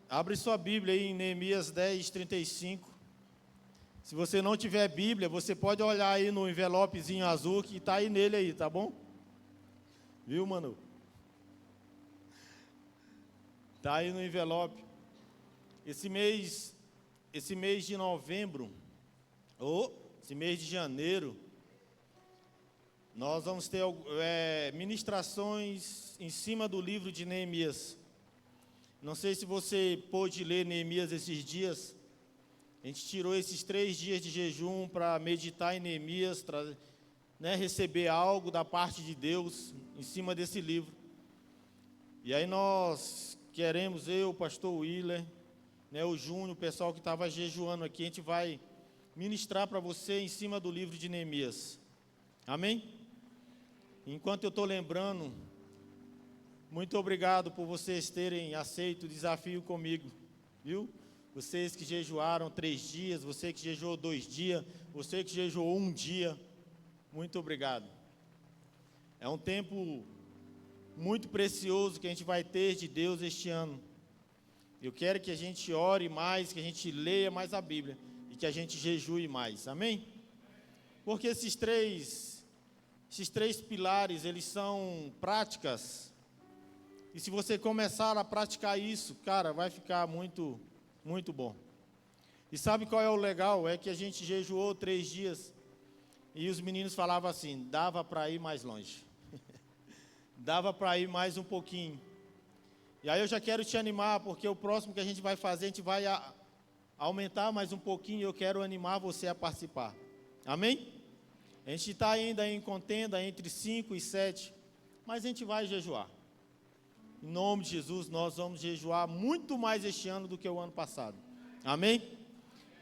Abre sua Bíblia aí em Neemias 10, 35. Se você não tiver Bíblia, você pode olhar aí no envelopezinho azul que está aí nele aí, tá bom? Viu, mano? Está aí no envelope. Esse mês de novembro, esse mês de janeiro, nós vamos ter ministrações em cima do livro de Neemias. Não sei se você pôde ler Neemias esses dias. A gente tirou esses 3 dias de jejum para meditar em Neemias, receber algo da parte de Deus em cima desse livro. E aí nós queremos, eu, o pastor Willer, o Júnior, o pessoal que estava jejuando aqui, a gente vai ministrar para você em cima do livro de Neemias. Amém? Enquanto eu estou lembrando, muito obrigado por vocês terem aceito o desafio comigo, viu? Vocês que jejuaram 3 dias, você que jejuou 2 dias, você que jejuou 1 dia, muito obrigado. É um tempo muito precioso que a gente vai ter de Deus este ano. Eu quero que a gente ore mais, que a gente leia mais a Bíblia e que a gente jejue mais, amém? Porque esses três pilares, eles são práticas. E se você começar a praticar isso, cara, vai ficar muito, muito bom. E sabe qual é o legal? É que a gente jejuou 3 dias e os meninos falavam assim, dava para ir mais longe. Dava para ir mais um pouquinho. E aí eu já quero te animar, porque o próximo que a gente vai fazer, a gente vai aumentar mais um pouquinho e eu quero animar você a participar. Amém? A gente está ainda em contenda entre 5 e 7, mas a gente vai jejuar. Em nome de Jesus, nós vamos jejuar muito mais este ano do que o ano passado. Amém?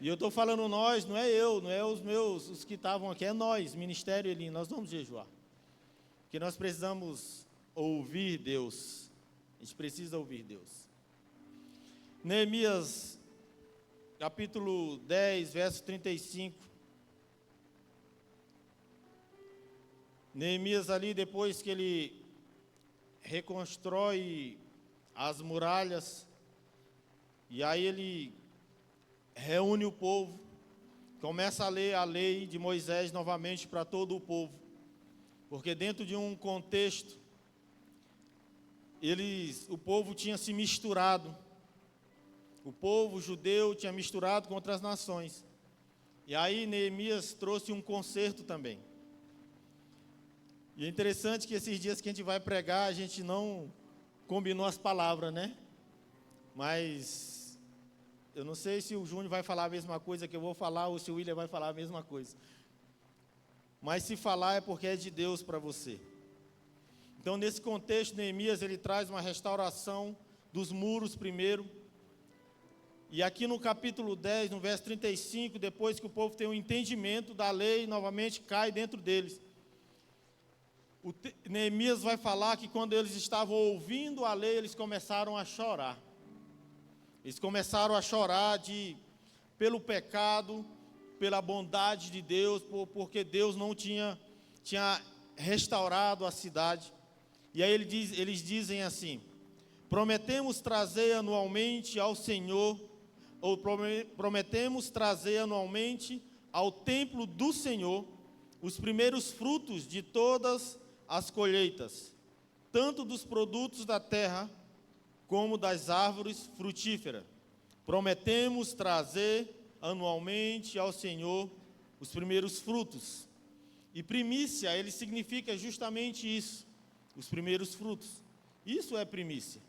E eu estou falando nós, não é eu, não é os que estavam aqui, é nós, Ministério Elim, nós vamos jejuar. Porque nós precisamos ouvir Deus. A gente precisa ouvir Deus. Neemias, capítulo 10, verso 35. Neemias ali, depois que ele reconstrói as muralhas, e aí ele reúne o povo, começa a ler a lei de Moisés novamente para todo o povo, porque dentro de um contexto, o povo tinha se misturado, o povo judeu tinha misturado com outras nações, e aí Neemias trouxe um conserto também. E é interessante que esses dias que a gente vai pregar, a gente não combinou as palavras, né? Mas eu não sei se o Júnior vai falar a mesma coisa que eu vou falar ou se o William vai falar a mesma coisa. Mas se falar é porque é de Deus para você. Então, nesse contexto, Neemias, ele traz uma restauração dos muros primeiro. E aqui no capítulo 10, no verso 35, depois que o povo tem um entendimento da lei, novamente cai dentro deles. Neemias vai falar que quando eles estavam ouvindo a lei, eles começaram a chorar. Eles começaram a chorar pelo pecado, pela bondade de Deus, porque Deus não tinha restaurado a cidade. E aí eles dizem assim, prometemos trazer anualmente ao Senhor, ou prometemos trazer anualmente ao templo do Senhor, os primeiros frutos de todas as colheitas, tanto dos produtos da terra, como das árvores frutíferas. Prometemos trazer anualmente ao Senhor os primeiros frutos. E primícia, ele significa justamente isso, os primeiros frutos. Isso é primícia.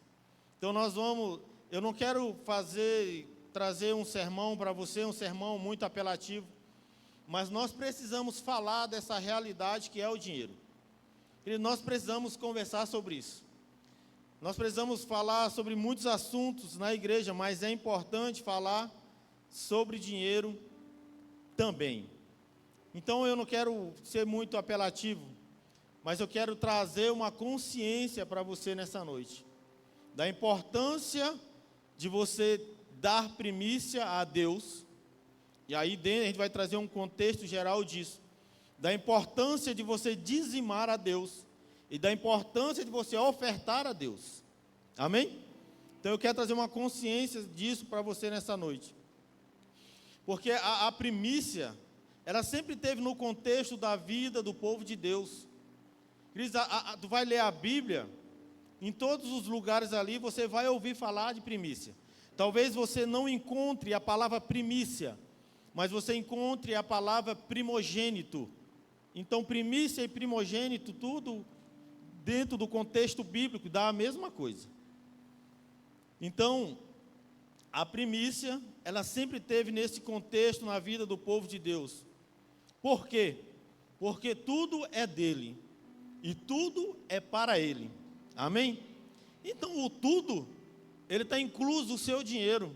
Então eu não quero trazer um sermão para você, um sermão muito apelativo, mas nós precisamos falar dessa realidade que é o dinheiro. E nós precisamos conversar sobre isso. Nós precisamos falar sobre muitos assuntos na igreja, mas é importante falar sobre dinheiro também. Então eu não quero ser muito apelativo, mas eu quero trazer uma consciência para você nessa noite, da importância de você dar primícia a Deus, e aí dentro a gente vai trazer um contexto geral disso, da importância de você dizimar a Deus, e da importância de você ofertar a Deus. Amém? Então eu quero trazer uma consciência disso para você nessa noite. Porque a primícia, ela sempre esteve no contexto da vida do povo de Deus. Tu vai ler a Bíblia, em todos os lugares ali você vai ouvir falar de primícia. Talvez você não encontre a palavra primícia, mas você encontre a palavra primogênito. Então, primícia e primogênito, tudo dentro do contexto bíblico, dá a mesma coisa. Então, a primícia, ela sempre teve nesse contexto na vida do povo de Deus. Por quê? Porque tudo é dele, e tudo é para ele. Amém? Então, o tudo, ele está incluso o seu dinheiro.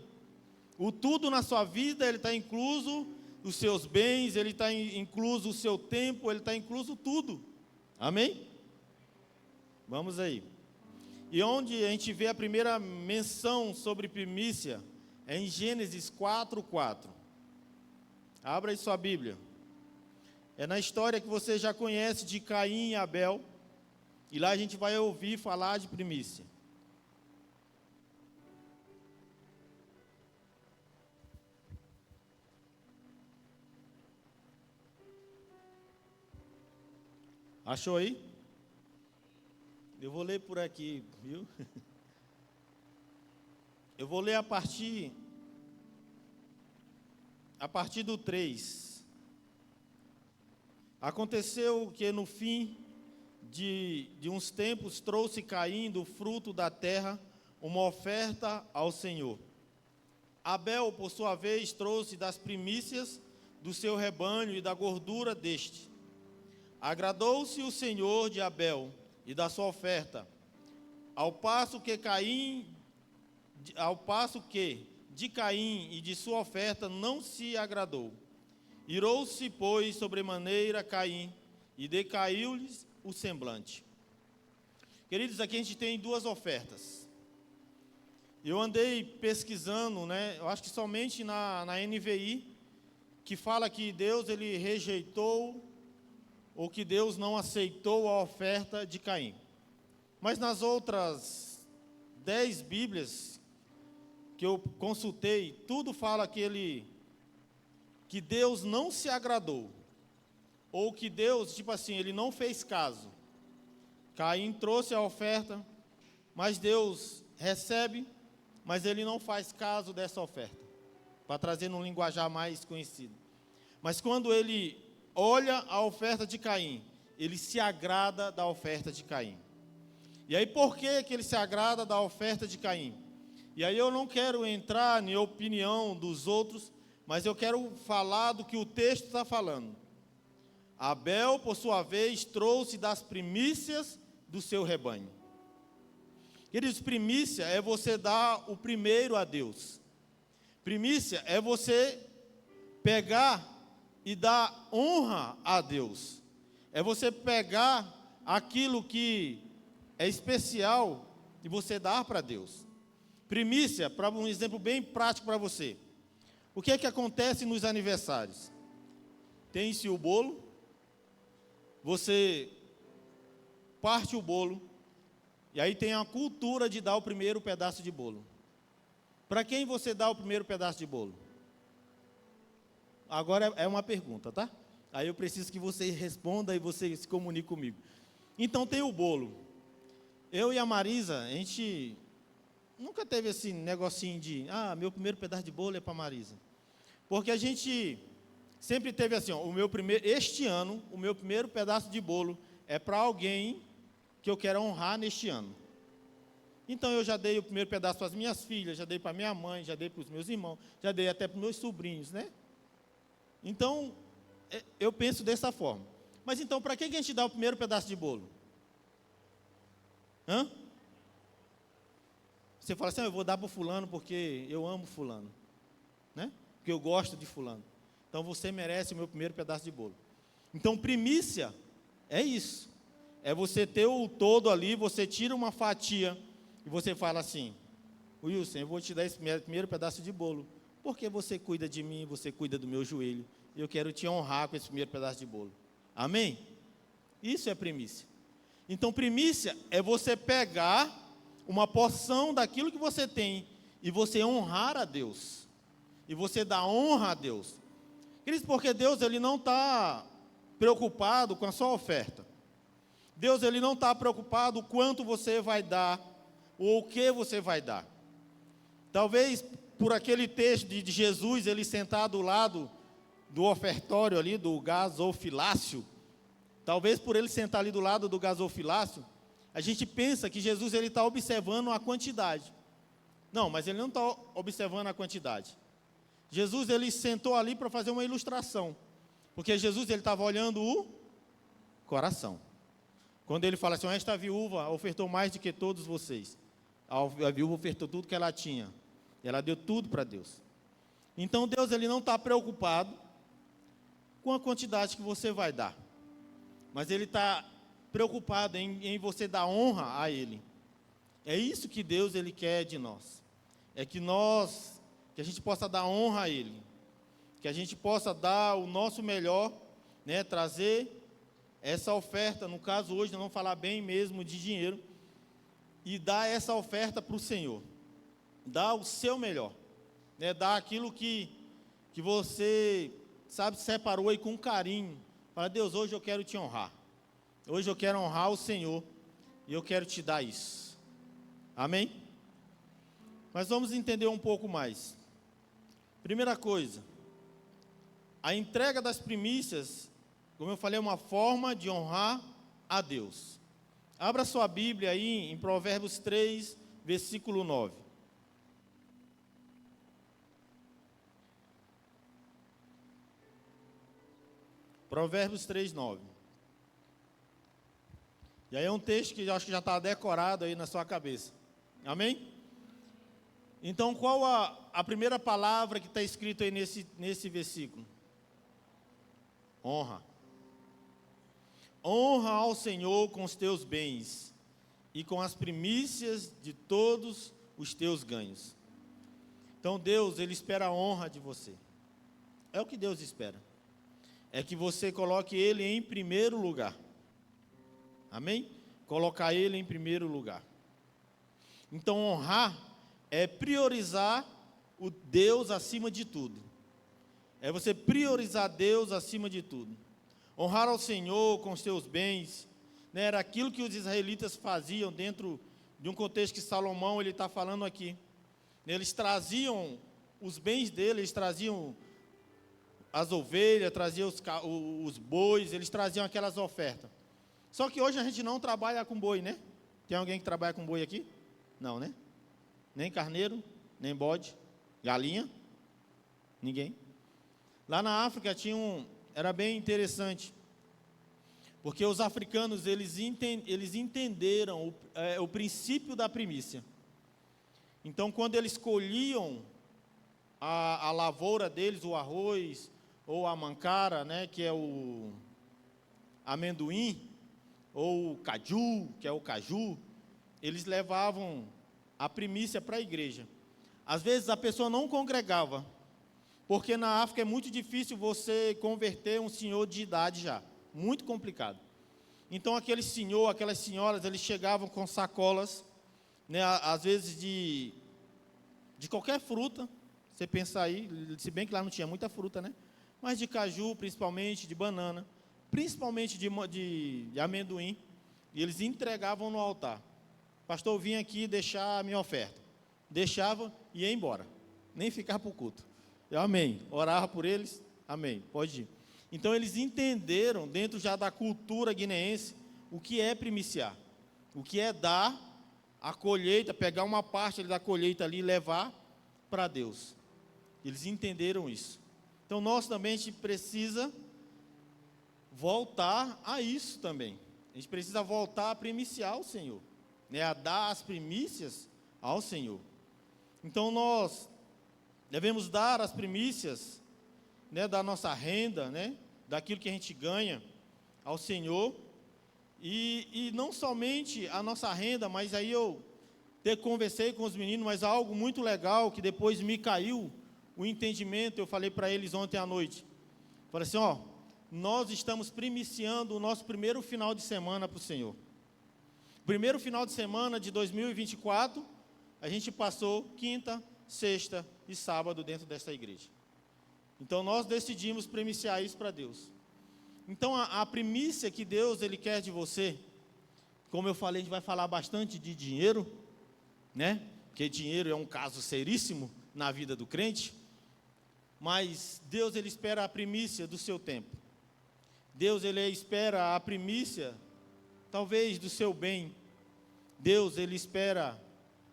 O tudo na sua vida, ele está incluso os seus bens, ele está incluso o seu tempo, ele está incluso tudo. Amém? Vamos aí. E onde a gente vê a primeira menção sobre primícia, é em Gênesis 4:4. Abra aí sua Bíblia. É na história que você já conhece de Caim e Abel. E lá a gente vai ouvir falar de primícia. Achou aí? Eu vou ler por aqui, viu? Eu vou ler a partir do 3. Aconteceu que no fim de uns tempos trouxe Caim do fruto da terra uma oferta ao Senhor. Abel, por sua vez, trouxe das primícias do seu rebanho e da gordura deste. Agradou-se o Senhor de Abel e da sua oferta, ao passo que de Caim e de sua oferta não se agradou. Irou-se, pois, sobremaneira Caim, e decaiu-lhes o semblante. Queridos, aqui a gente tem duas ofertas. Eu andei pesquisando, né? Eu acho que somente na NVI, que fala que Deus ele rejeitou, ou que Deus não aceitou a oferta de Caim. Mas nas outras 10 Bíblias que eu consultei, tudo fala que Deus não se agradou, ou que Deus, tipo assim, ele não fez caso. Caim trouxe a oferta, mas Deus recebe, mas ele não faz caso dessa oferta, para trazer num linguajar mais conhecido. Mas quando ele olha a oferta de Caim, ele se agrada da oferta de Caim. E aí por que ele se agrada da oferta de Caim? E aí eu não quero entrar em opinião dos outros, mas eu quero falar do que o texto está falando. Abel, por sua vez, trouxe das primícias do seu rebanho. Queridos, primícia é você dar o primeiro a Deus. Primícia é você pegar e dar honra a Deus. É você pegar aquilo que é especial e você dar para Deus. Primícia, para um exemplo bem prático para você. O que é que acontece nos aniversários? Tem-se o bolo, você parte o bolo, e aí tem a cultura de dar o primeiro pedaço de bolo. Para quem você dá o primeiro pedaço de bolo? Agora é uma pergunta, tá? Aí eu preciso que você responda e você se comunique comigo. Então tem o bolo. Eu e a Marisa, a gente nunca teve esse negocinho de, meu primeiro pedaço de bolo é para a Marisa. Porque a gente sempre teve assim, este ano, o meu primeiro pedaço de bolo é para alguém que eu quero honrar neste ano. Então eu já dei o primeiro pedaço para as minhas filhas, já dei para minha mãe, já dei para os meus irmãos, já dei até para os meus sobrinhos, né? Então, eu penso dessa forma. Mas então, para que a gente dá o primeiro pedaço de bolo? Você fala assim, eu vou dar para o fulano porque eu amo fulano, né? Porque eu gosto de fulano. Então você merece o meu primeiro pedaço de bolo. Então primícia é isso. É você ter o todo ali, você tira uma fatia e você fala assim, Wilson, eu vou te dar esse primeiro pedaço de bolo, porque você cuida de mim, você cuida do meu joelho, eu quero te honrar com esse primeiro pedaço de bolo. Amém? Isso é primícia. Então primícia é você pegar uma porção daquilo que você tem, e você honrar a Deus, e você dar honra a Deus. Queridos, porque Deus ele não está preocupado com a sua oferta. Deus ele não está preocupado o quanto você vai dar, ou o que você vai dar. Talvez por aquele texto de Jesus, ele sentado ao lado do ofertório ali, do gasofilácio, talvez por ele sentar ali do lado do gasofilácio, a gente pensa que Jesus ele está observando a quantidade. Não, mas ele não está observando a quantidade. Jesus ele sentou ali para fazer uma ilustração, porque Jesus ele estava olhando o coração. Quando ele fala assim, esta viúva ofertou mais do que todos vocês. A viúva ofertou tudo que ela tinha. Ela deu tudo para Deus. Então Deus ele não está preocupado com a quantidade que você vai dar, mas Ele está preocupado em você dar honra a Ele. É isso que Deus ele quer de nós. É que a gente possa dar honra a Ele, que a gente possa dar o nosso melhor, né, trazer essa oferta, no caso hoje, não falar bem mesmo de dinheiro, e dar essa oferta para o Senhor. Dar o seu melhor, né, dar aquilo que você, sabe, separou aí com carinho. Fala, Deus, hoje eu quero te honrar. Hoje eu quero honrar o Senhor, e eu quero te dar isso. Amém? Mas vamos entender um pouco mais. Primeira coisa, a entrega das primícias, como eu falei, é uma forma de honrar a Deus. Abra sua Bíblia aí em Provérbios 3, versículo 9. Provérbios 3, 9. E aí é um texto que eu acho que já está decorado aí na sua cabeça. Amém? Então, qual a primeira palavra que está escrito aí nesse versículo? Honra. Honra ao Senhor com os teus bens e com as primícias de todos os teus ganhos. Então, Deus, Ele espera a honra de você. É o que Deus espera. É que você coloque Ele em primeiro lugar. Amém? Colocar Ele em primeiro lugar. Então, honrar é priorizar o Deus acima de tudo. É você priorizar Deus acima de tudo. Honrar ao Senhor com os seus bens, né, era aquilo que os israelitas faziam dentro de um contexto que Salomão ele está falando aqui. Eles traziam os bens dele, eles traziam as ovelhas, traziam os bois, eles traziam aquelas ofertas. Só que hoje a gente não trabalha com boi, né? Tem alguém que trabalha com boi aqui? Não, né? Nem carneiro, nem bode, galinha, ninguém. Lá na África era bem interessante, porque os africanos eles entenderam o princípio da primícia. Então, quando eles colhiam a lavoura deles, o arroz ou a mancara, né, que é o amendoim, ou o caju, que é o caju, eles levavam a primícia para a igreja. Às vezes a pessoa não congregava, porque na África é muito difícil você converter um senhor de idade já, muito complicado. Então aquele senhor, aquelas senhoras, eles chegavam com sacolas, né, às vezes de qualquer fruta, você pensa aí, se bem que lá não tinha muita fruta, né? Mas de caju, principalmente, de banana, principalmente de amendoim, e eles entregavam no altar. Pastor, eu vim aqui deixar a minha oferta. Deixava e ia embora, nem ficar para o culto. Eu, amém. Orava por eles, amém, pode ir. Então eles entenderam, dentro já da cultura guineense, o que é primiciar, o que é dar a colheita, pegar uma parte da colheita ali e levar para Deus. Eles entenderam isso. Então nós também a gente precisa voltar a isso também. A gente precisa voltar a primiciar ao Senhor, né, a dar as primícias ao Senhor. Então nós devemos dar as primícias, né, da nossa renda, né, daquilo que a gente ganha ao Senhor, e não somente a nossa renda, mas aí eu conversei com os meninos, mas algo muito legal que depois me caiu o entendimento, eu falei para eles ontem à noite. Falei assim, nós estamos primiciando o nosso primeiro final de semana para o Senhor. Primeiro final de semana de 2024, a gente passou quinta, sexta e sábado dentro dessa igreja. Então, nós decidimos primiciar isso para Deus. Então, a primícia que Deus ele quer de você, como eu falei, a gente vai falar bastante de dinheiro, né? Porque dinheiro é um caso seríssimo na vida do crente. Mas Deus ele espera a primícia do seu tempo. Deus ele espera a primícia, talvez, do seu bem. Deus ele espera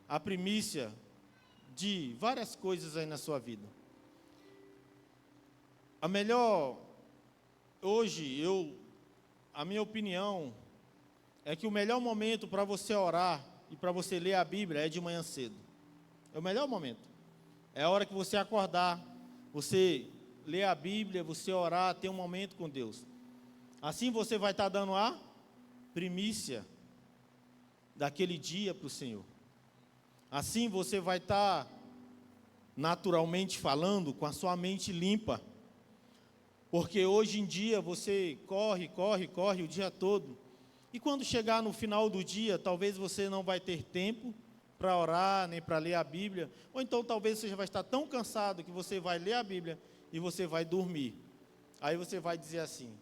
a primícia de várias coisas aí na sua vida. A minha opinião é que o melhor momento para você orar e para você ler a Bíblia é de manhã cedo. É o melhor momento. É a hora que você acordar, você ler a Bíblia, você orar, ter um momento com Deus. Assim você vai estar dando a primícia daquele dia para o Senhor. Assim você vai estar, naturalmente falando, com a sua mente limpa. Porque hoje em dia você corre o dia todo. E quando chegar no final do dia, talvez você não vai ter tempo para orar, nem para ler a Bíblia. Ou então talvez você já vai estar tão cansado que você vai ler a Bíblia e você vai dormir. Aí você vai dizer assim: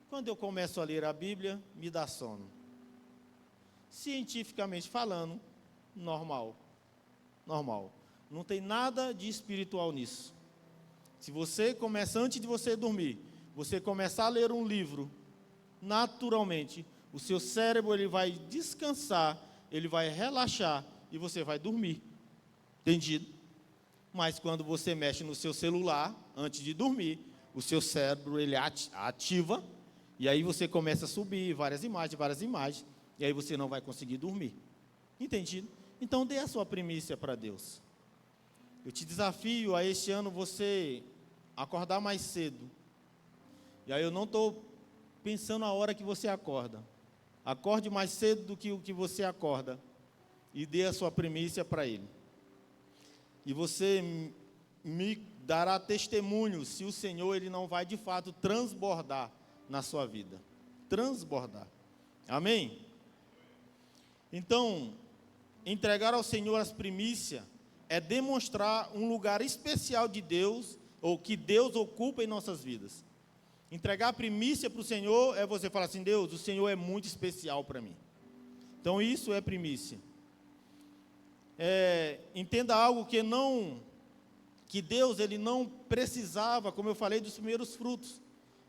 quando eu começo a ler a Bíblia, me dá sono. Cientificamente falando, normal. Não tem nada de espiritual nisso. Se você começa, antes de você dormir, você começar a ler um livro, naturalmente, o seu cérebro ele vai descansar, ele vai relaxar e você vai dormir. Entendido? Mas quando você mexe no seu celular, antes de dormir, o seu cérebro ele ativa, e aí você começa a subir várias imagens, e aí você não vai conseguir dormir. Entendido? Então dê a sua primícia para Deus. Eu te desafio a este ano você acordar mais cedo. E aí eu não estou pensando a hora que você acorda. Acorde mais cedo do que o que você acorda. E dê a sua primícia para Ele. E você me dará testemunho se o Senhor ele não vai de fato transbordar na sua vida. Transbordar. Amém? Então, entregar ao Senhor as primícias é demonstrar um lugar especial de Deus, ou que Deus ocupa em nossas vidas. Entregar a primícia para o Senhor é você falar assim: Deus, o Senhor é muito especial para mim. Então isso é primícia. Entenda algo que Deus ele não precisava, como eu falei dos primeiros frutos.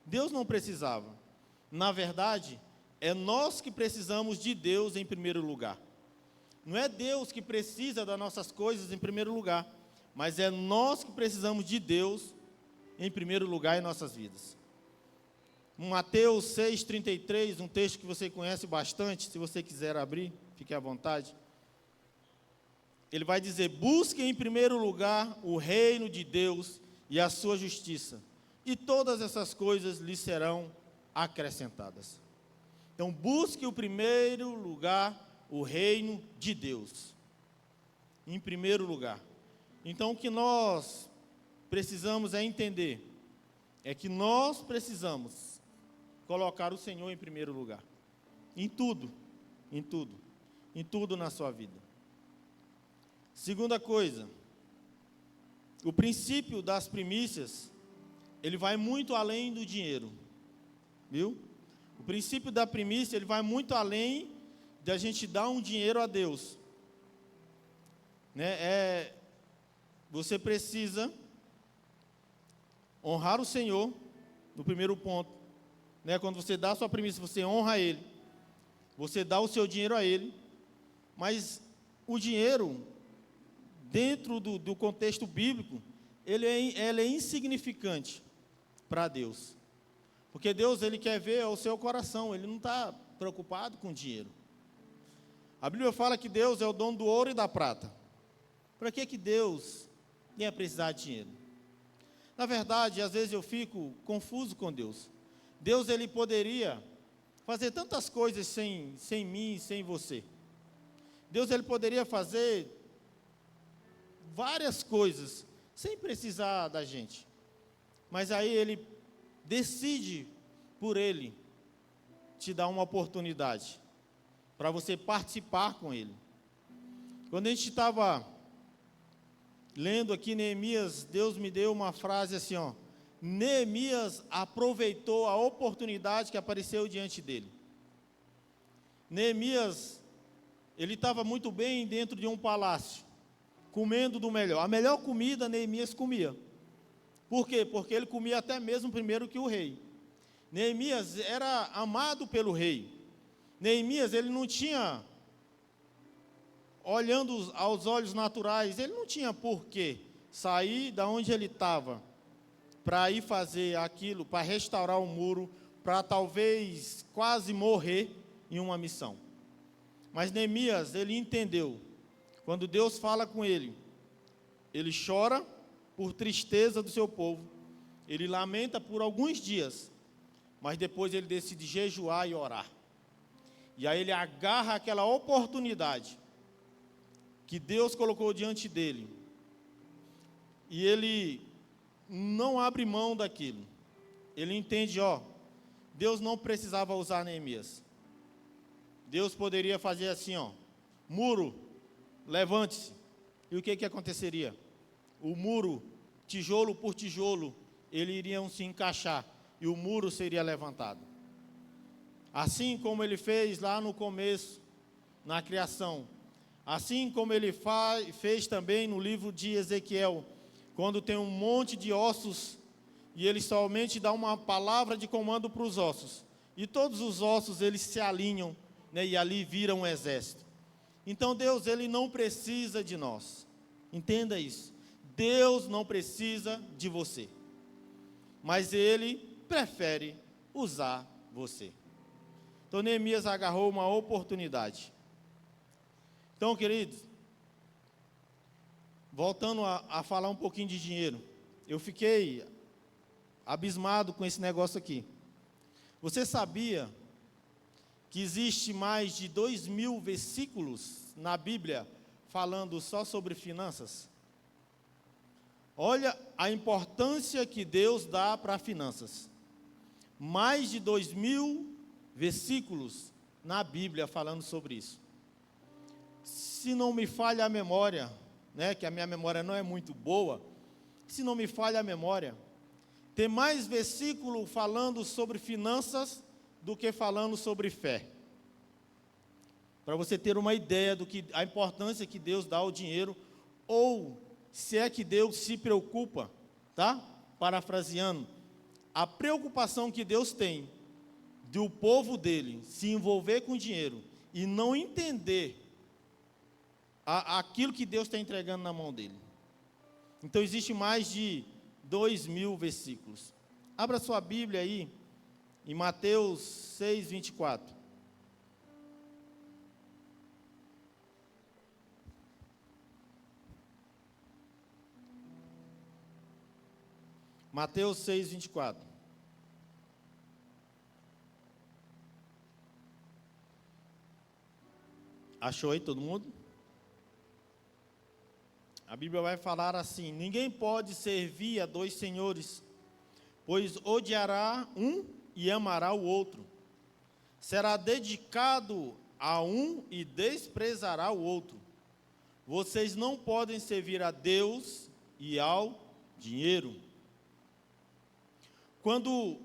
Deus não precisava. Na verdade, é nós que precisamos de Deus em primeiro lugar. Não é Deus que precisa das nossas coisas em primeiro lugar, mas é nós que precisamos de Deus em primeiro lugar em nossas vidas. Mateus 6,33, um texto que você conhece bastante, se você quiser abrir, fique à vontade. Ele vai dizer: busquem em primeiro lugar o reino de Deus e a sua justiça, e todas essas coisas lhes serão acrescentadas. Então, busque em primeiro lugar o reino de Deus, em primeiro lugar. Então, o que nós precisamos entender é que nós precisamos colocar o Senhor em primeiro lugar, em tudo na sua vida. Segunda coisa, o princípio das primícias, ele vai muito além do dinheiro, viu? O princípio da primícia, ele vai muito além de a gente dar um dinheiro a Deus, né? Você precisa honrar o Senhor, no primeiro ponto, né? Quando você dá a sua primícia, você honra Ele, você dá o seu dinheiro a Ele, mas o dinheiro, dentro do contexto bíblico, ele é insignificante para Deus, porque Deus ele quer ver o seu coração, Ele não está preocupado com dinheiro. A Bíblia fala que Deus é o dono do ouro e da prata. Para que Deus ia precisar de dinheiro? Na verdade, às vezes eu fico confuso com Deus. Deus ele poderia fazer tantas coisas sem mim, sem você. Deus ele poderia fazer várias coisas sem precisar da gente. Mas aí Ele decide por Ele te dar uma oportunidade. para você participar com ele. Quando a gente estava lendo aqui Neemias, Deus me deu uma frase assim, ó: Neemias aproveitou a oportunidade que apareceu diante dele. Neemias, ele estava muito bem dentro de um palácio, comendo do melhor. A melhor comida Neemias comia. Por quê? Porque ele comia até mesmo primeiro que o rei. Neemias era amado pelo rei. Neemias, ele não tinha, olhando aos olhos naturais, ele não tinha por que sair da onde ele estava para ir fazer aquilo, para restaurar o muro, para talvez quase morrer em uma missão. Mas Neemias, ele entendeu. Quando Deus fala com ele, ele chora por tristeza do seu povo, ele lamenta por alguns dias, mas depois ele decide jejuar e orar. E aí ele agarra aquela oportunidade que Deus colocou diante dele, e ele não abre mão daquilo. Ele entende, ó, Deus não precisava usar Neemias. Deus poderia fazer assim, ó: muro, levante-se. E o que aconteceria? O muro, tijolo por tijolo, eles iriam se encaixar e o muro seria levantado. Assim como ele fez lá no começo, na criação. Assim como ele fez também no livro de Ezequiel, quando tem um monte de ossos e ele somente dá uma palavra de comando para os ossos. E todos os ossos, eles se alinham, né, e ali viram um exército. Então Deus, ele não precisa de nós. Entenda isso. Deus não precisa de você. Mas ele prefere usar você. Então Neemias agarrou uma oportunidade. Então, queridos, voltando a falar um pouquinho de dinheiro, eu fiquei abismado com esse negócio aqui. Você sabia que existe mais de 2.000 versículos na Bíblia falando só sobre finanças? Olha a importância que Deus dá para finanças. Mais de 2.000 versículos na Bíblia falando sobre isso. Se não me falha a memória, né, que a minha memória não é muito boa, se não me falha a memória, tem mais versículo falando sobre finanças do que falando sobre fé. Para você ter uma ideia do que a importância que Deus dá ao dinheiro, ou se é que Deus se preocupa, tá? Parafraseando, a preocupação que Deus tem do povo dele se envolver com dinheiro e não entender aquilo que Deus está entregando na mão dele. Então existe mais de 2.000 versículos. Abra sua Bíblia aí em Mateus 6, 24. Mateus 6, 24. Achou aí todo mundo? A Bíblia vai falar assim: ninguém pode servir a dois senhores, pois odiará um e amará o outro. Será dedicado a um e desprezará o outro. Vocês não podem servir a Deus e ao dinheiro. Quando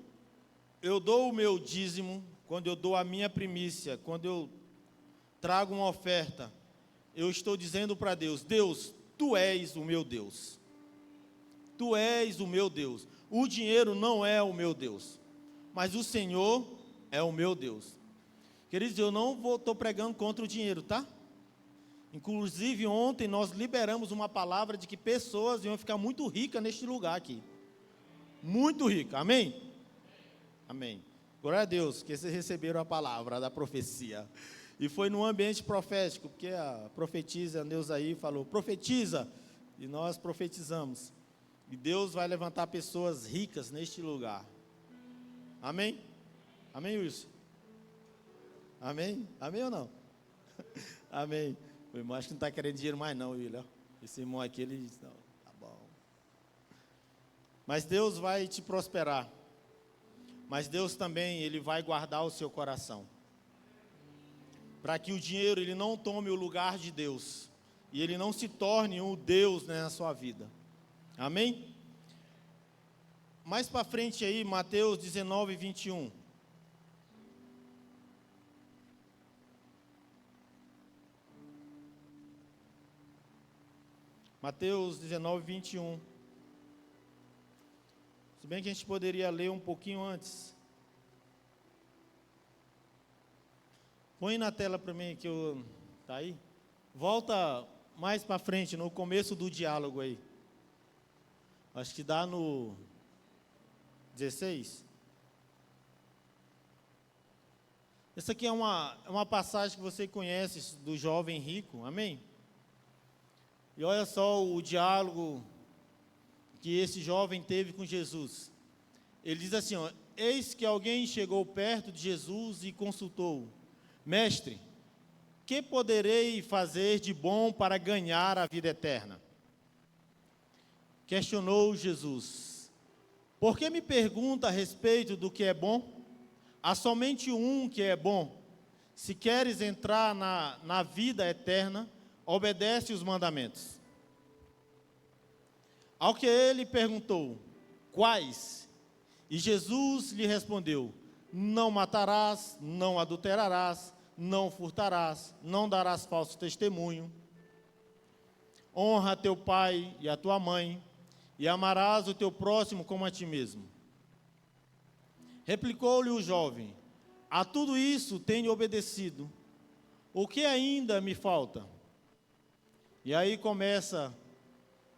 eu dou o meu dízimo, quando eu dou a minha primícia, quando eu trago uma oferta, eu estou dizendo para Deus: Deus, Tu és o meu Deus. Tu és o meu Deus. O dinheiro não é o meu Deus, mas o Senhor é o meu Deus. Queridos, eu não estou pregando contra o dinheiro, tá? Inclusive, ontem nós liberamos uma palavra de que pessoas iam ficar muito ricas neste lugar aqui. Muito ricas, amém? Amém. Glória a Deus, que vocês receberam a palavra da profecia. E foi num ambiente profético, porque a profetisa Neuzaí falou: profetiza, e nós profetizamos. E Deus vai levantar pessoas ricas neste lugar. Amém? Amém, Wilson? Amém? Amém ou não? Amém. O irmão acho que não está querendo dinheiro mais não, William. Esse irmão aqui, ele diz: não, tá bom. Mas Deus vai te prosperar. Mas Deus também, Ele vai guardar o seu coração. para que o dinheiro ele não tome o lugar de Deus e ele não se torne um Deus, né, na sua vida. Amém? Mais para frente aí, Mateus 19, 21. Mateus 19, 21. Se bem que a gente poderia ler um pouquinho antes. Põe na tela para mim que eu... Tá aí? Volta mais para frente, no começo do diálogo aí. Acho que dá no 16. Essa aqui é uma passagem que você conhece do jovem rico, amém? E olha só o diálogo que esse jovem teve com Jesus. Ele diz assim, ó, eis que alguém chegou perto de Jesus e consultou: Mestre, que poderei fazer de bom para ganhar a vida eterna? Questionou Jesus: por que me pergunta a respeito do que é bom? Há somente um que é bom. Se queres entrar na vida eterna, obedece os mandamentos. Ao que ele perguntou: quais? E Jesus lhe respondeu: não matarás, não adulterarás, não furtarás, não darás falso testemunho, honra teu pai e a tua mãe, e amarás o teu próximo como a ti mesmo. Replicou-lhe o jovem: a tudo isso tenho obedecido, o que ainda me falta? E aí começa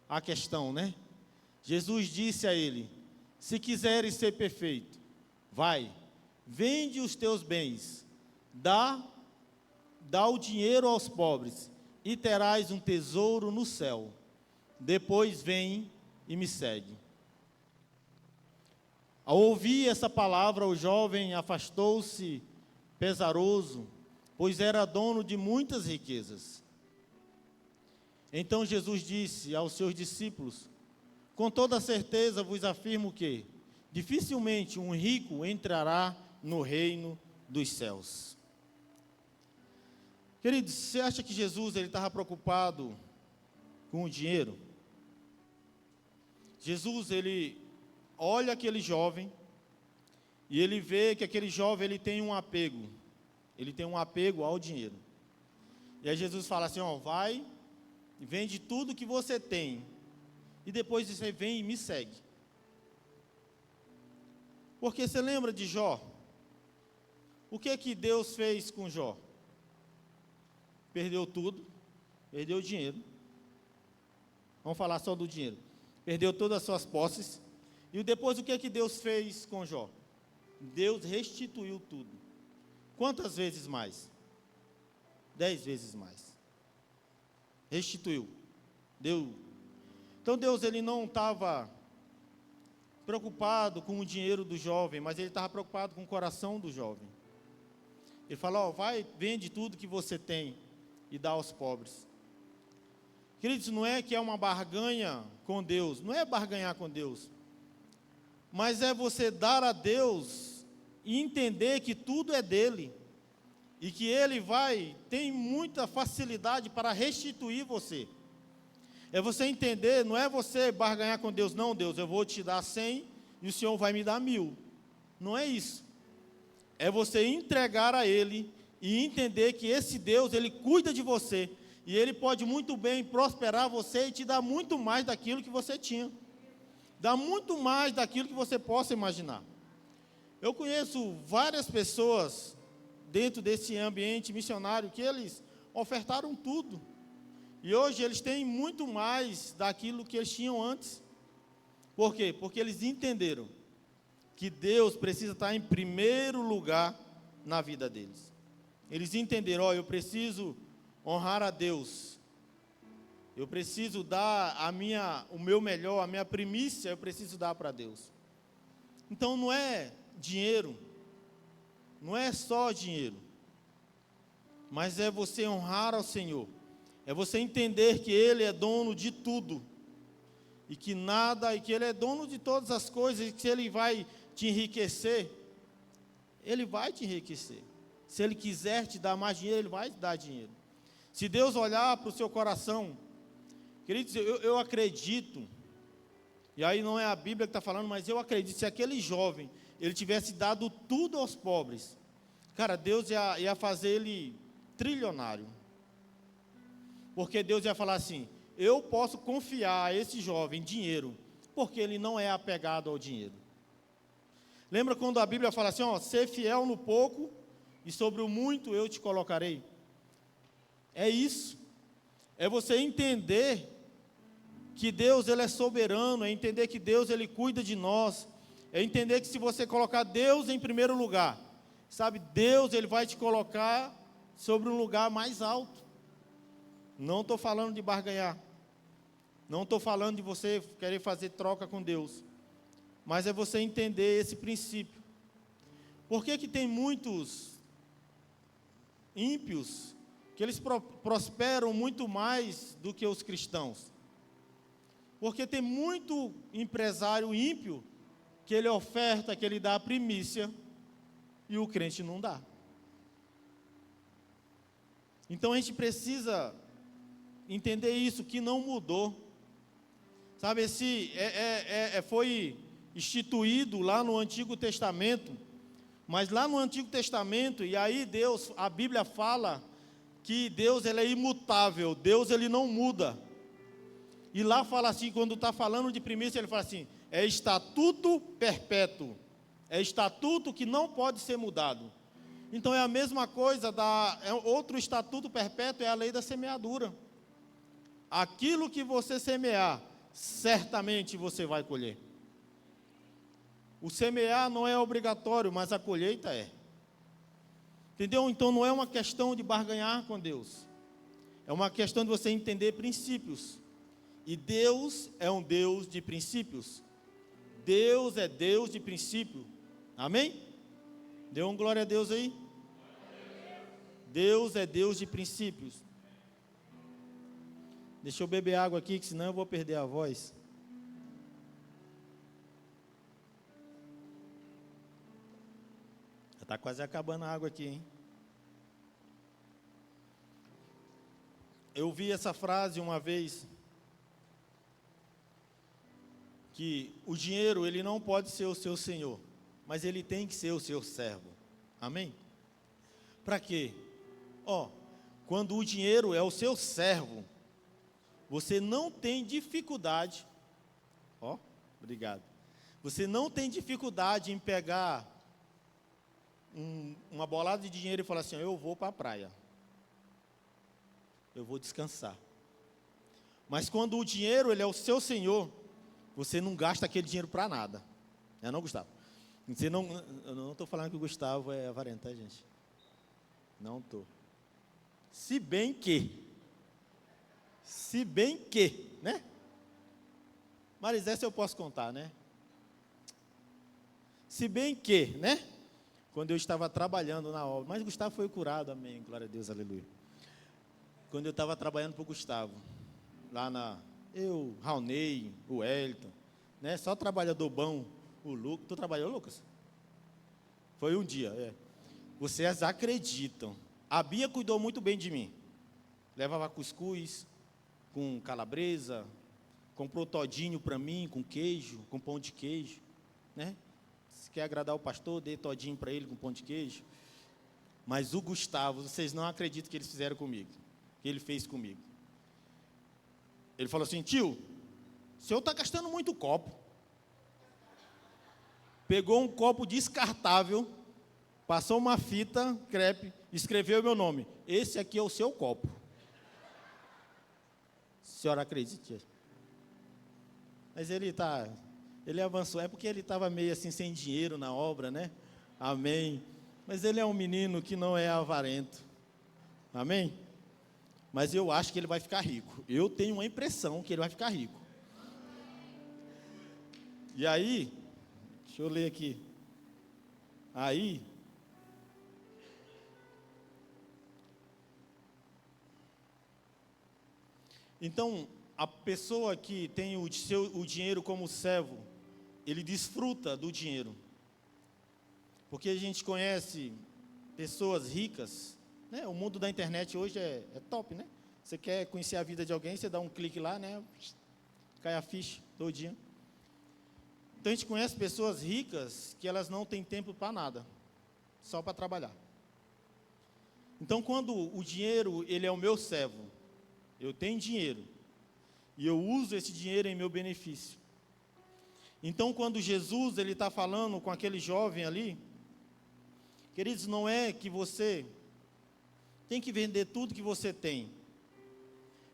a questão, né? Jesus disse a ele: se quiseres ser perfeito, vai, vende os teus bens, dá o dinheiro aos pobres, e terás um tesouro no céu. Depois vem e me segue. Ao ouvir essa palavra, o jovem afastou-se pesaroso, pois era dono de muitas riquezas. Então Jesus disse aos seus discípulos: com toda certeza vos afirmo que dificilmente um rico entrará no reino dos céus. Queridos, você acha que Jesus estava preocupado com o dinheiro? Jesus, ele olha aquele jovem e ele vê que aquele jovem ele tem um apego ao dinheiro. E aí Jesus fala assim, ó, vai e vende tudo que você tem, e depois você vem e me segue. Porque você lembra de Jó? O que Deus fez com Jó? Perdeu tudo, perdeu o dinheiro. Vamos falar só do dinheiro. Perdeu todas as suas posses. E depois o que Deus fez com Jó? Deus restituiu tudo. Quantas vezes mais? 10 vezes mais. Restituiu. Deu. Então Deus ele não estava preocupado com o dinheiro do jovem, mas ele estava preocupado com o coração do jovem. Ele falou, ó, vai, vende tudo que você tem e dá aos pobres. Queridos, não é que é uma barganha com Deus, não é barganhar com Deus, mas é você dar a Deus e entender que tudo é dele, e que ele tem muita facilidade para restituir você. É você entender, não é você barganhar com Deus, não, Deus, eu vou te dar 100 e o Senhor vai me dar 1000. Não é isso. É você entregar a Ele e entender que esse Deus, Ele cuida de você, e Ele pode muito bem prosperar você e te dar muito mais daquilo que você tinha. Dá muito mais daquilo que você possa imaginar. Eu conheço várias pessoas dentro desse ambiente missionário que eles ofertaram tudo. E hoje eles têm muito mais daquilo que eles tinham antes. Por quê? Porque eles entenderam que Deus precisa estar em primeiro lugar na vida deles. Eles entenderam, ó, eu preciso honrar a Deus. Eu preciso dar o meu melhor, a minha primícia, eu preciso dar para Deus. Então não é dinheiro, não é só dinheiro, mas é você honrar ao Senhor. É você entender que Ele é dono de tudo, e que Ele é dono de todas as coisas, e que se Ele vai te enriquecer, Ele vai te enriquecer. Se Ele quiser te dar mais dinheiro, Ele vai te dar dinheiro. Se Deus olhar para o seu coração, queridos, eu acredito, e aí não é a Bíblia que está falando, mas eu acredito, se aquele jovem, ele tivesse dado tudo aos pobres, cara, Deus ia fazer ele trilionário. Porque Deus ia falar assim, eu posso confiar a esse jovem dinheiro, porque ele não é apegado ao dinheiro. Lembra quando a Bíblia fala assim, ó, ser fiel no pouco, e sobre o muito eu te colocarei? É isso. É você entender que Deus, Ele é soberano, é entender que Deus, Ele cuida de nós, é entender que se você colocar Deus em primeiro lugar, sabe, Deus, Ele vai te colocar sobre um lugar mais alto. Não estou falando de barganhar, não estou falando de você querer fazer troca com Deus, mas é você entender esse princípio. Por que que tem muitos ímpios que eles prosperam muito mais do que os cristãos? Porque tem muito empresário ímpio que ele oferta, que ele dá a primícia, e o crente não dá. Então a gente precisa entender isso, que não mudou. Sabe, foi instituído lá no Antigo Testamento, mas lá no Antigo Testamento, e aí Deus, a Bíblia fala que Deus, ele é imutável, Deus, ele não muda. E lá fala assim, quando está falando de primícia, ele fala assim, é estatuto perpétuo, é estatuto que não pode ser mudado. Então é a mesma coisa, outro estatuto perpétuo é a lei da semeadura. Aquilo que você semear, certamente você vai colher. O semear não é obrigatório, mas a colheita é. Entendeu? Então não é uma questão de barganhar com Deus, é uma questão de você entender princípios. E Deus é um Deus de princípios. Deus é Deus de princípio. Amém? Dê glória a Deus aí. Deus é Deus de princípios. Deixa eu beber água aqui, que senão eu vou perder a voz. Já está quase acabando a água aqui, hein? Eu vi essa frase uma vez, que o dinheiro, ele não pode ser o seu senhor, mas ele tem que ser o seu servo. Amém? Para quê? Quando o dinheiro é o seu servo, você não tem dificuldade, obrigado, você não tem dificuldade em pegar uma bolada de dinheiro e falar assim, eu vou para a praia, eu vou descansar. Mas quando o dinheiro, ele é o seu senhor, você não gasta aquele dinheiro para nada. Não, Gustavo? Eu não estou falando que o Gustavo é avarento, tá, gente? Não estou. Se bem que, né? Mas essa eu posso contar, né? Se bem que, né? Quando eu estava trabalhando na obra, mas Gustavo foi curado, amém, glória a Deus, aleluia. Quando eu estava trabalhando para o Gustavo, lá Raulney, o Wellington, né? Só trabalhador bom, o Lucas. Tu trabalhou, Lucas? Foi um dia, Vocês acreditam, a Bia cuidou muito bem de mim. Levava cuscuz, com calabresa, comprou todinho para mim, com queijo, com pão de queijo, né? Se quer agradar o pastor, dê todinho para ele com pão de queijo. Mas o Gustavo, vocês não acreditam que eles fizeram comigo, que ele fez comigo. Ele falou assim, tio, o senhor está gastando muito copo. Pegou um copo descartável, passou uma fita crepe, escreveu meu nome. Esse aqui é o seu copo. A senhora acredita? Mas ele avançou, é porque ele estava meio assim, sem dinheiro na obra, né? Amém. Mas ele é um menino que não é avarento. Amém? Mas eu acho que ele vai ficar rico. Eu tenho uma impressão que ele vai ficar rico. E aí, deixa eu ler aqui. Aí, então, a pessoa que tem o dinheiro como servo, ele desfruta do dinheiro. Porque a gente conhece pessoas ricas, né? O mundo da internet hoje é top, né? Você quer conhecer a vida de alguém, você dá um clique lá, né? Cai a ficha, todinha. Então a gente conhece pessoas ricas que elas não têm tempo para nada, só para trabalhar. Então quando o dinheiro, ele é o meu servo, eu tenho dinheiro, e eu uso esse dinheiro em meu benefício. Então quando Jesus, ele está falando com aquele jovem ali, queridos, não é que você tem que vender tudo que você tem.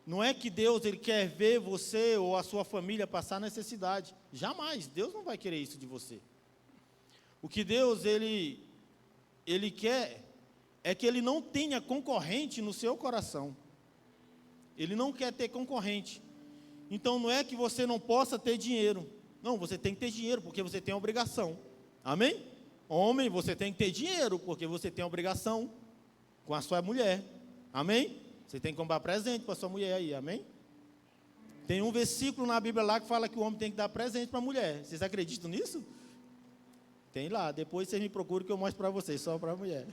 Não é que Deus, ele quer ver você ou a sua família passar necessidade. Jamais, Deus não vai querer isso de você. O que Deus, ele quer é que ele não tenha concorrente no seu coração. Ele não quer ter concorrente. Então não é que você não possa ter dinheiro. Não, você tem que ter dinheiro porque você tem obrigação. Amém? Homem, você tem que ter dinheiro porque você tem obrigação com a sua mulher. Amém? Você tem que comprar presente para sua mulher aí, amém? Tem um versículo na Bíblia lá que fala que o homem tem que dar presente para a mulher. Vocês acreditam nisso? Tem lá, depois vocês me procuram que eu mostro para vocês, só para a mulher.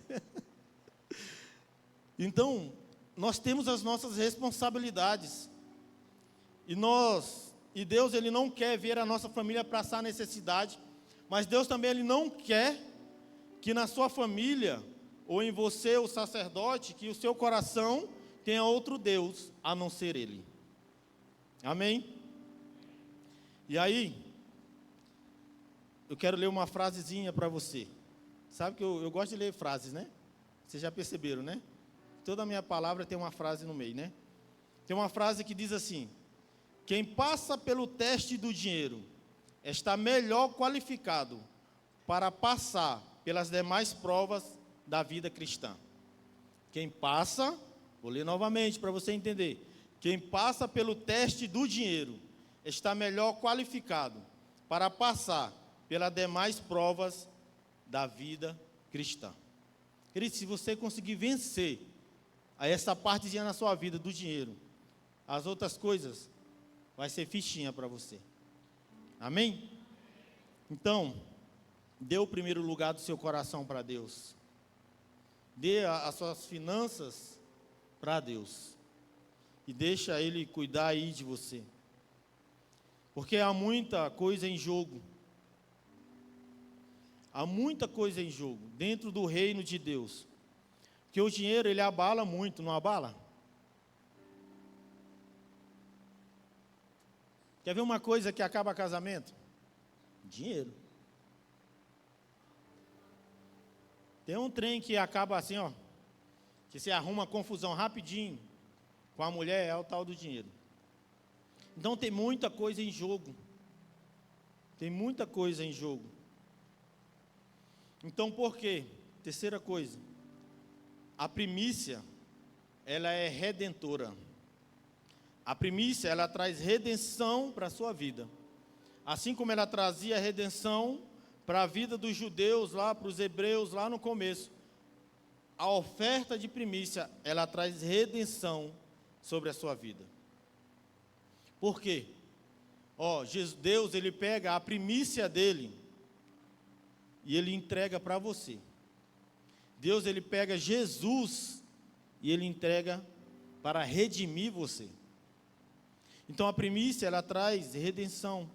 Então, nós temos as nossas responsabilidades. E Deus, ele não quer ver a nossa família passar necessidade, mas Deus também, ele não quer que na sua família, ou em você, o sacerdote, que o seu coração tenha outro Deus, a não ser Ele. Amém? E aí, eu quero ler uma frasezinha para você. Sabe que eu gosto de ler frases, né? Vocês já perceberam, né? Toda a minha palavra tem uma frase no meio, né? Tem uma frase que diz assim: quem passa pelo teste do dinheiro está melhor qualificado para passar pelas demais provas da vida cristã. Quem passa, vou ler novamente para você entender. Quem passa pelo teste do dinheiro está melhor qualificado para passar pelas demais provas da vida cristã. Querido, se você conseguir vencer a essa partezinha na sua vida do dinheiro, as outras coisas vai ser fichinha para você. Amém? Então, dê o primeiro lugar do seu coração para Deus. Dê as suas finanças para Deus. E deixa Ele cuidar aí de você. Porque há muita coisa em jogo. Há muita coisa em jogo dentro do reino de Deus. Porque o dinheiro, ele abala muito, não abala? Quer ver uma coisa que acaba casamento? Dinheiro. Tem um trem que acaba assim, ó, que você arruma confusão rapidinho com a mulher, é o tal do dinheiro. Então tem muita coisa em jogo. Tem muita coisa em jogo. Então por quê? Terceira coisa. A primícia, ela é redentora. A primícia, ela traz redenção para a sua vida. Assim como ela trazia redenção para a vida dos judeus lá, para os hebreus lá no começo. A oferta de primícia, ela traz redenção sobre a sua vida. Por quê? Deus, ele pega a primícia dele e ele entrega para você. Deus, ele pega Jesus e ele entrega para redimir você. Então a primícia, ela traz redenção.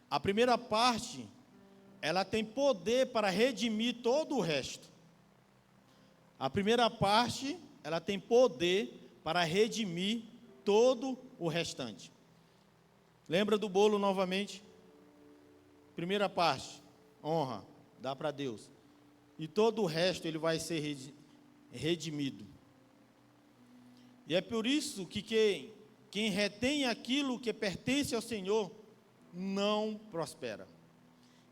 A primeira parte, ela tem poder para redimir todo o resto. A primeira parte, ela tem poder para redimir todo o restante. Lembra do bolo novamente? Primeira parte, honra, dá para Deus. E todo o resto, ele vai ser redimido. E é por isso que quem retém aquilo que pertence ao Senhor, não prospera.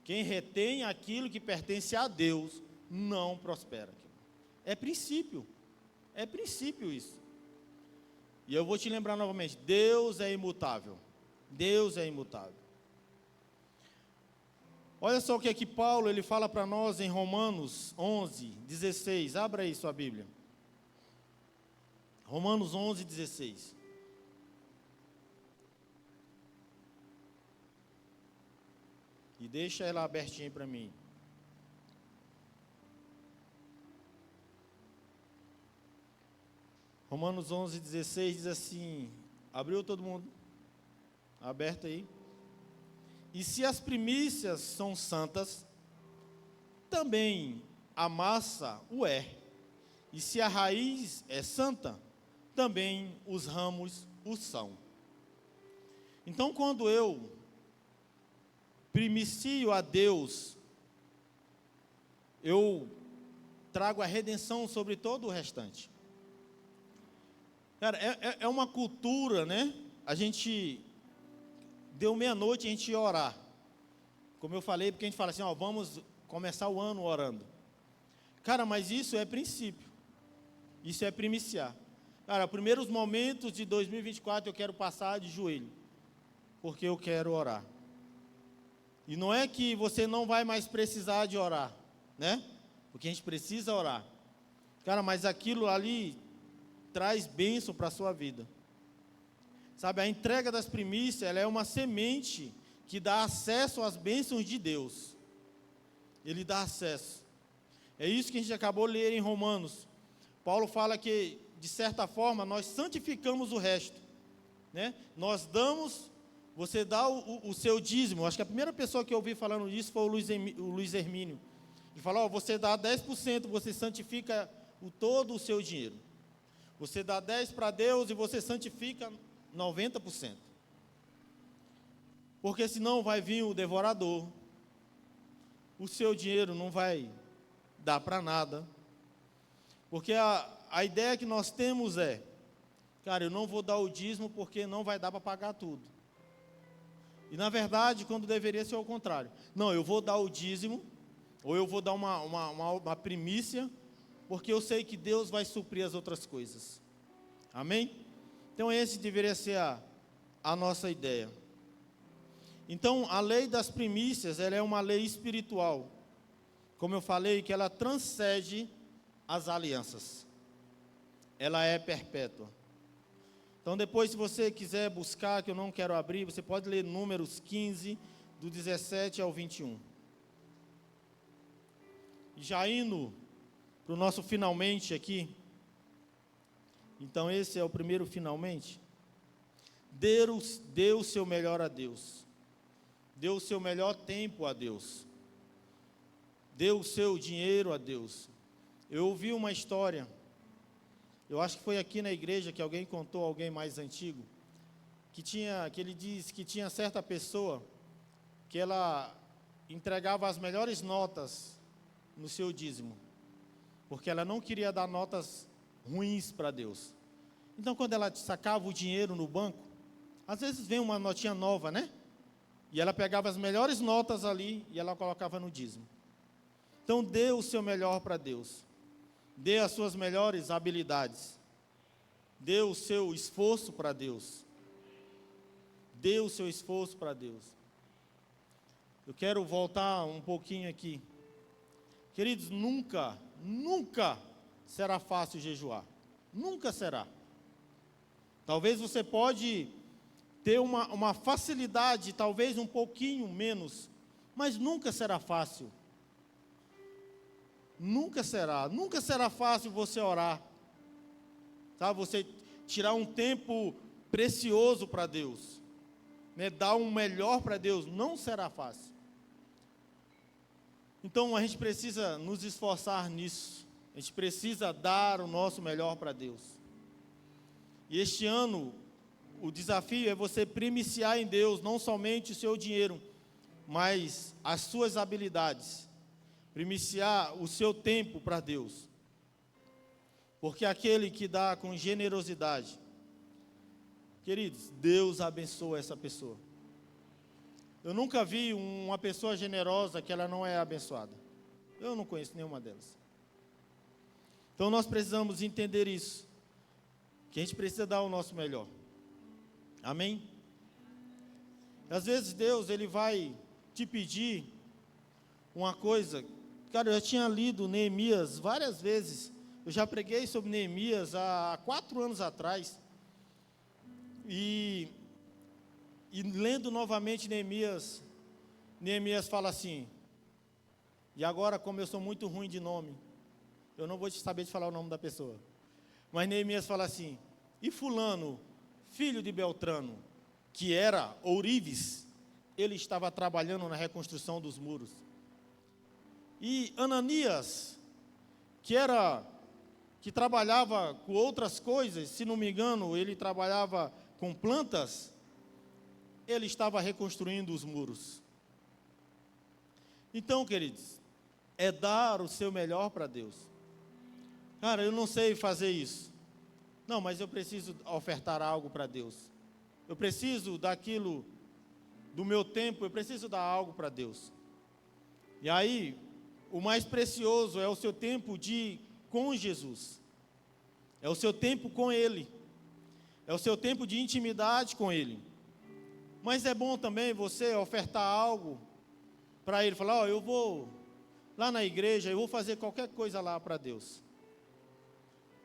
Quem retém aquilo que pertence a Deus, não prospera. É princípio isso. E eu vou te lembrar novamente, Deus é imutável. Deus é imutável. Olha só o que é que Paulo, ele fala para nós em Romanos 11, 16. Abra aí sua Bíblia. Romanos 11, 16. E deixa ela abertinha para mim. Romanos 11:16 diz assim, abriu todo mundo? Aberto aí. E se as primícias são santas, também a massa o é. E se a raiz é santa, também os ramos o são. Então, quando eu primicio a Deus, eu trago a redenção sobre todo o restante. Cara, é uma cultura, né? A gente, deu meia-noite, a gente ia orar. Como eu falei, porque a gente fala assim, ó, vamos começar o ano orando. Cara, mas isso é princípio. Isso é primiciar. Cara, primeiros momentos de 2024 eu quero passar de joelho, porque eu quero orar. E não é que você não vai mais precisar de orar, né? Porque a gente precisa orar. Cara, mas aquilo ali traz bênção para a sua vida. Sabe, a entrega das primícias, ela é uma semente que dá acesso às bênçãos de Deus. Ele dá acesso. É isso que a gente acabou de ler em Romanos. Paulo fala que, de certa forma, nós santificamos o resto, né? Nós damos, você dá o seu dízimo. Acho que a primeira pessoa que eu ouvi falando isso foi o Luiz Hermínio. Ele falou, ó, você dá 10%, você santifica todo o seu dinheiro. Você dá 10% para Deus e você santifica 90%. Porque senão vai vir o devorador, o seu dinheiro não vai dar para nada. Porque a ideia que nós temos é, cara, eu não vou dar o dízimo porque não vai dar para pagar tudo. E na verdade, quando deveria ser o contrário. Não, eu vou dar o dízimo, ou eu vou dar uma primícia, porque eu sei que Deus vai suprir as outras coisas. Amém? Então esse deveria ser a nossa ideia. Então a lei das primícias, ela é uma lei espiritual. Como eu falei, que ela transcende as alianças. Ela é perpétua. Então depois, se você quiser buscar, que eu não quero abrir, você pode ler Números 15, do 17 ao 21. Já indo para o nosso finalmente aqui. Então esse é o primeiro finalmente. Dê o seu melhor a Deus. Dê o seu melhor tempo a Deus. Dê o seu dinheiro a Deus. Eu ouvi uma história, eu acho que foi aqui na igreja que alguém contou, alguém mais antigo, que ele disse que tinha certa pessoa que ela entregava as melhores notas no seu dízimo, porque ela não queria dar notas ruins para Deus. Então, quando ela sacava o dinheiro no banco, às vezes vem uma notinha nova, né? E ela pegava as melhores notas ali e ela colocava no dízimo. Então, dê o seu melhor para Deus. Dê as suas melhores habilidades. Dê o seu esforço para Deus. Dê o seu esforço para Deus. Eu quero voltar um pouquinho aqui. Queridos, nunca será fácil jejuar. Nunca será. Talvez você pode ter uma facilidade, talvez um pouquinho menos, mas nunca será fácil. Nunca será fácil você orar, tá? Você tirar um tempo precioso para Deus, né? Dar um melhor para Deus, não será fácil. Então a gente precisa nos esforçar nisso, a gente precisa dar o nosso melhor para Deus. E este ano, o desafio é você primiciar em Deus, não somente o seu dinheiro, mas as suas habilidades. Primiciar o seu tempo para Deus. Porque aquele que dá com generosidade, queridos, Deus abençoa essa pessoa. Eu nunca vi uma pessoa generosa que ela não é abençoada. Eu não conheço nenhuma delas. Então nós precisamos entender isso, que a gente precisa dar o nosso melhor. Amém? Às vezes Deus, Ele vai te pedir uma coisa. Cara, eu já tinha lido Neemias várias vezes. Eu já preguei sobre Neemias há 4 anos atrás. E lendo novamente Neemias fala assim, e agora, como eu sou muito ruim de nome, eu não vou saber te falar o nome da pessoa. Mas Neemias fala assim: e fulano, filho de Beltrano, que era ourives, ele estava trabalhando na reconstrução dos muros. E Ananias, que trabalhava com outras coisas, se não me engano, ele trabalhava com plantas, ele estava reconstruindo os muros. Então, queridos, é dar o seu melhor para Deus. Cara, eu não sei fazer isso. Não, mas eu preciso ofertar algo para Deus. Eu preciso daquilo, do meu tempo, eu preciso dar algo para Deus. E aí, o mais precioso é o seu tempo com Jesus. É o seu tempo com Ele. É o seu tempo de intimidade com Ele. Mas é bom também você ofertar algo para Ele. Falar, eu vou lá na igreja, eu vou fazer qualquer coisa lá para Deus.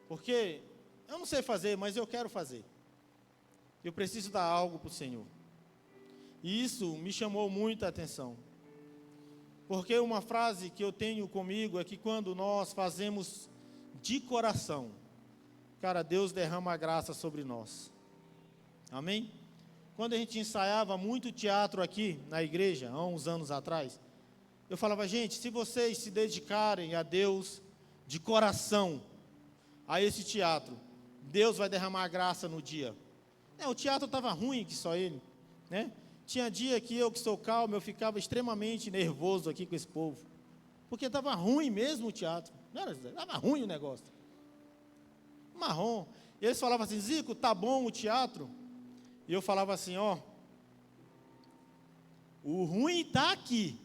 Porque eu não sei fazer, mas eu quero fazer. Eu preciso dar algo para o Senhor. E isso me chamou muita atenção. Porque uma frase que eu tenho comigo é que quando nós fazemos de coração, cara, Deus derrama a graça sobre nós. Amém? Quando a gente ensaiava muito teatro aqui na igreja, há uns anos atrás, eu falava, gente, se vocês se dedicarem a Deus de coração a esse teatro, Deus vai derramar a graça no dia. O teatro estava ruim, que só ele, né? Tinha dia que eu, que sou calmo, eu ficava extremamente nervoso aqui com esse povo, porque estava ruim mesmo o teatro, estava ruim o negócio, marrom. E eles falavam assim, Zico, tá bom o teatro? E eu falava assim, o ruim está aqui,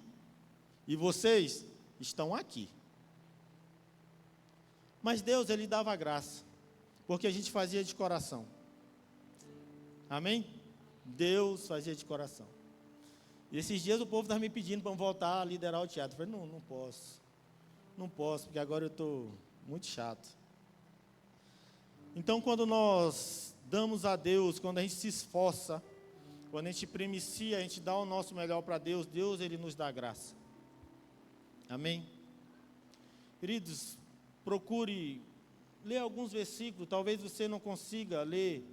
e vocês estão aqui. Mas Deus, Ele dava graça, porque a gente fazia de coração. Amém? Deus fazia de coração. E esses dias o povo estava me pedindo para voltar a liderar o teatro. Eu falei, não posso. Não posso, porque agora eu estou muito chato. Então, quando nós damos a Deus, quando a gente se esforça, quando a gente primicia, a gente dá o nosso melhor para Deus, Deus, Ele nos dá graça. Amém? Queridos, procure ler alguns versículos. Talvez você não consiga ler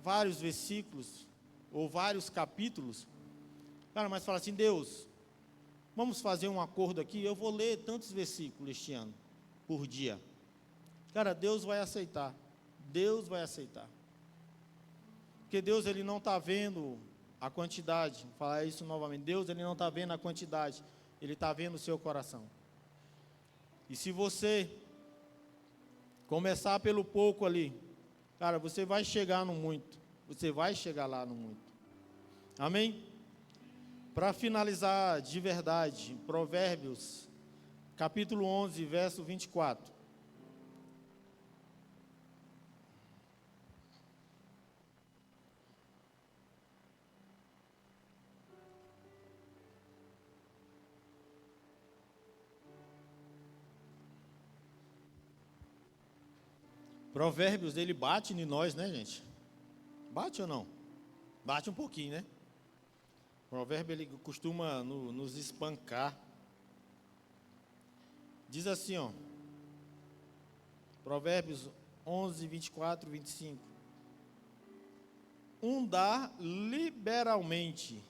vários versículos ou vários capítulos. Cara, mas fala assim, Deus, vamos fazer um acordo aqui, eu vou ler tantos versículos este ano, por dia. Cara, Deus vai aceitar. Deus vai aceitar. Porque Deus, Ele não está vendo a quantidade. Vou falar isso novamente. Deus, Ele não está vendo a quantidade. Ele está vendo o seu coração. E se você começar pelo pouco ali, cara, você vai chegar no muito. Você vai chegar lá no muito. Amém? Para finalizar de verdade, Provérbios, capítulo 11, verso 24. Provérbios, ele bate em nós, né, gente? Bate ou não? Bate um pouquinho, né? O provérbio, ele costuma nos espancar. Diz assim, Provérbios 11, 24, 25. Um dá liberalmente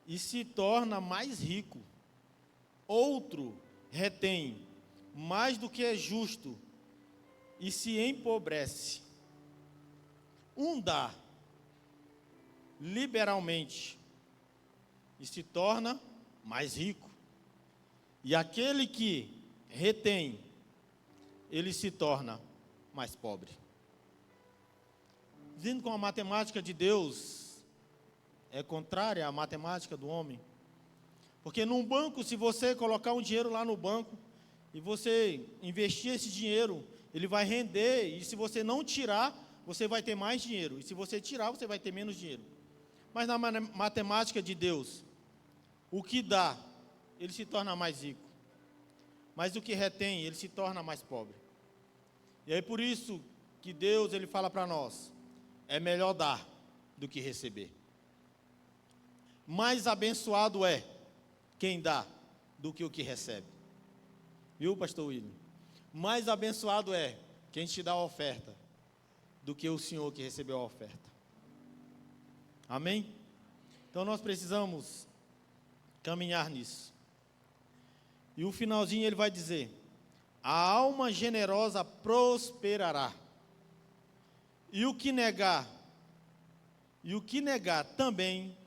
e se torna mais rico. Outro retém mais do que é justo e se empobrece. Um dá liberalmente e se torna mais rico. E aquele que retém, ele se torna mais pobre. Dizendo que a matemática de Deus é contrária à matemática do homem. Porque num banco, se você colocar um dinheiro lá no banco e você investir esse dinheiro, ele vai render, e se você não tirar, você vai ter mais dinheiro. E se você tirar, você vai ter menos dinheiro. Mas na matemática de Deus, o que dá, ele se torna mais rico. Mas o que retém, ele se torna mais pobre. E aí por isso que Deus, ele fala para nós, é melhor dar do que receber. Mais abençoado é quem dá do que o que recebe. Viu, pastor William? Mais abençoado é quem te dá a oferta, do que o Senhor que recebeu a oferta. Amém? Então nós precisamos caminhar nisso. E o finalzinho ele vai dizer: a alma generosa prosperará. E o que negar também,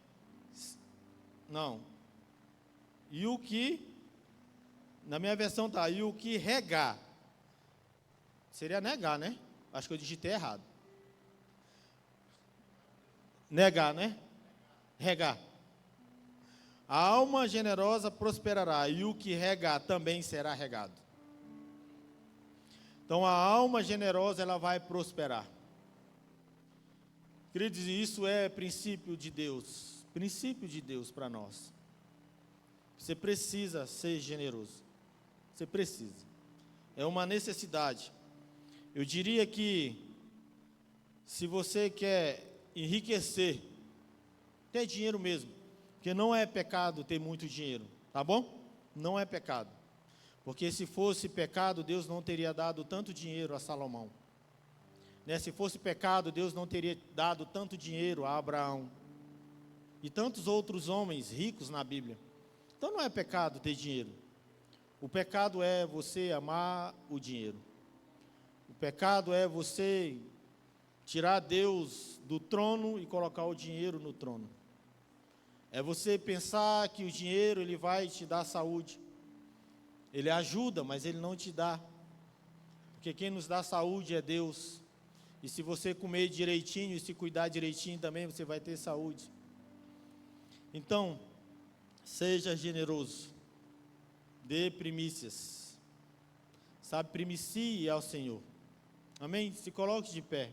não. E o que, na minha versão tá, e o que regar. Seria negar, né? Acho que eu digitei errado. Negar, né? Regar. A alma generosa prosperará, e o que regar também será regado. Então a alma generosa ela vai prosperar. Queridos, isso é princípio de Deus para nós. Você precisa ser generoso. Você precisa. É uma necessidade. Eu diria que se você quer enriquecer, ter dinheiro mesmo, porque não é pecado ter muito dinheiro, tá bom? Não é pecado. Porque se fosse pecado, Deus não teria dado tanto dinheiro a Salomão. Né? Se fosse pecado, Deus não teria dado tanto dinheiro a Abraão. E tantos outros homens ricos na Bíblia. Então não é pecado ter dinheiro. O pecado é você amar o dinheiro. O pecado é você tirar Deus do trono e colocar o dinheiro no trono. É você pensar que o dinheiro ele vai te dar saúde. Ele ajuda, mas ele não te dá. Porque quem nos dá saúde é Deus. E se você comer direitinho e se cuidar direitinho também, você vai ter saúde. Então, seja generoso. Dê primícias. Sabe, primicie ao Senhor. Amém? Se coloque de pé.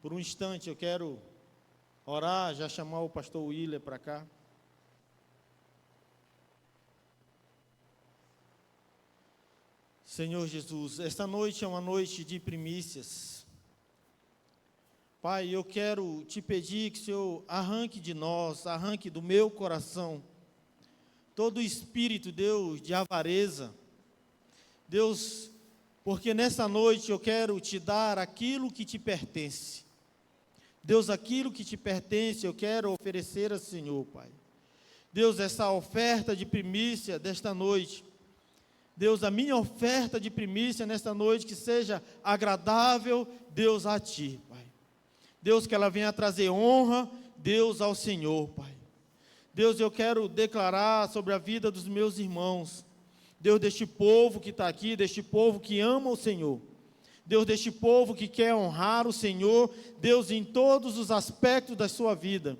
Por um instante eu quero orar, já chamar o pastor Willer para cá. Senhor Jesus, esta noite é uma noite de primícias. Pai, eu quero te pedir que o Senhor arranque de nós, arranque do meu coração, todo espírito, Deus, de avareza. Deus, porque nessa noite eu quero te dar aquilo que te pertence. Deus, aquilo que te pertence eu quero oferecer ao Senhor, Pai. Deus, essa oferta de primícia desta noite, Deus, a minha oferta de primícia nesta noite, que seja agradável, Deus, a Ti, Pai. Deus, que ela venha trazer honra, Deus, ao Senhor, Pai. Deus, eu quero declarar sobre a vida dos meus irmãos, Deus, deste povo que está aqui, deste povo que ama o Senhor, Deus, deste povo que quer honrar o Senhor, Deus, em todos os aspectos da sua vida.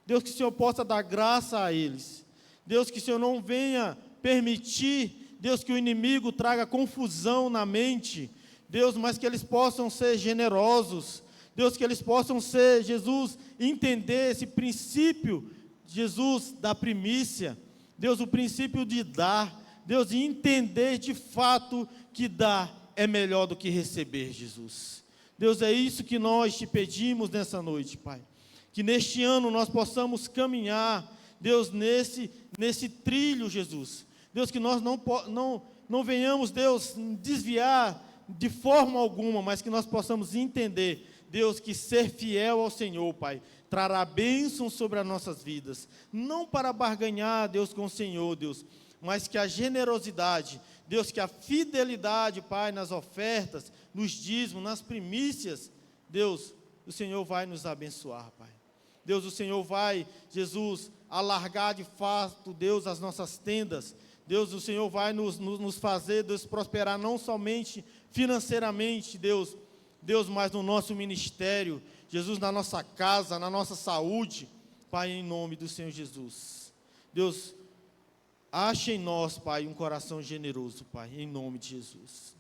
Deus, que o Senhor possa dar graça a eles. Deus, que o Senhor não venha permitir, Deus, que o inimigo traga confusão na mente, Deus, mas que eles possam ser generosos, Deus, que eles possam ser, Jesus, entender esse princípio, Jesus, da primícia, Deus, o princípio de dar, Deus, e entender de fato que dar é melhor do que receber, Jesus. Deus, é isso que nós te pedimos nessa noite, Pai, que neste ano nós possamos caminhar, Deus, nesse trilho, Jesus, Deus, que nós não venhamos, Deus, desviar de forma alguma, mas que nós possamos entender, Deus, que ser fiel ao Senhor, Pai, trará bênção sobre as nossas vidas, não para barganhar, Deus, com o Senhor, Deus, mas que a generosidade, Deus, que a fidelidade, Pai, nas ofertas, nos dízimos, nas primícias, Deus, o Senhor vai nos abençoar, Pai. Deus, o Senhor vai, Jesus, alargar de fato, Deus, as nossas tendas. Deus, o Senhor vai nos fazer, Deus, prosperar não somente financeiramente, Deus, mas no nosso ministério, Jesus, na nossa casa, na nossa saúde, Pai, em nome do Senhor Jesus. Deus, ache em nós, Pai, um coração generoso, Pai, em nome de Jesus.